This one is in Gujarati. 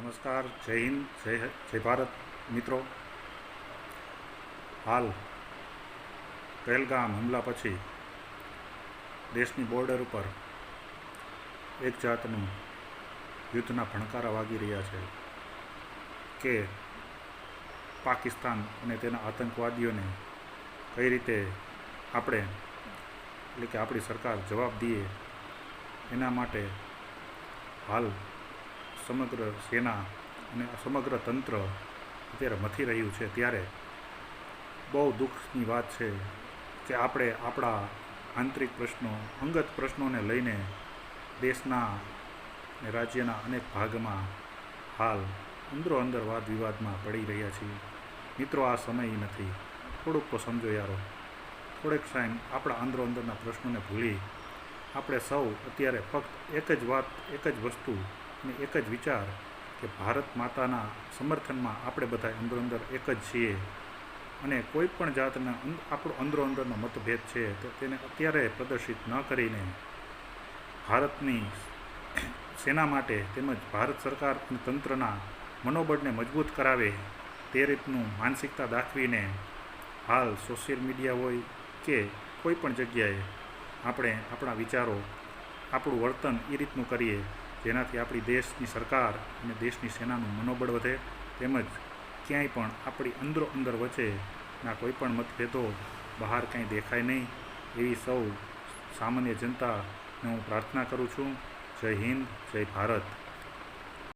નમસ્કાર, જય હિન્દ, જય ભારત મિત્રો. હાલ પહેલગામ હુમલા પછી દેશની બોર્ડર ઉપર એક જાતનું યુદ્ધના ભણકારા વાગી રહ્યા છે કે પાકિસ્તાન અને તેના આતંકવાદીઓને કઈ રીતે આપણે એટલે કે આપણી સરકાર જવાબ દઈએ એના માટે હાલ સમગ્ર સેના અને સમગ્ર તંત્ર અત્યારે મથી રહ્યું છે. ત્યારે બહુ દુઃખની વાત છે કે આપણે આપણા આંતરિક પ્રશ્નો, અંગત પ્રશ્નોને લઈને દેશના અને રાજ્યના અનેક ભાગમાં હાલ અંદરો અંદર વાદ વિવાદમાં પડી રહ્યા છીએ. મિત્રો, આ સમય નથી. થોડુંક તો સમજો યારો. થોડેક ટાઈમ આપણા અંદરો અંદરના પ્રશ્નોને ભૂલી આપણે સૌ અત્યારે ફક્ત એક જ વાત, એક જ વસ્તુ અને એક જ વિચાર કે ભારત માતાના સમર્થનમાં આપણે બધા અંદરો અંદર એક જ છીએ અને કોઈ પણ જાતના આપણો અંદરો અંદરનો મતભેદ છે તો તેને અત્યારે પ્રદર્શિત ન કરીને ભારતની સેના માટે તેમજ ભારત સરકાર અને તંત્રના મનોબળને મજબૂત કરાવે તે રીતનું માનસિકતા દાખવીને હાલ સોશિયલ મીડિયા હોય કે કોઈ પણ જગ્યાએ આપણે આપણા વિચારો, આપણું વર્તન એ રીતનું કરીએ જેનાથી આપણી દેશની સરકાર અને દેશની સેનાનું મનોબળ વધે તેમજ ક્યાંય પણ આપણી અંદરો અંદર વચ્ચેના કોઈ પણ મતભેદો બહાર કંઈ દેખાય નહીં એવી સૌ સામાન્ય જનતાને હું પ્રાર્થના કરું છું. જય હિન્દ, જય ભારત.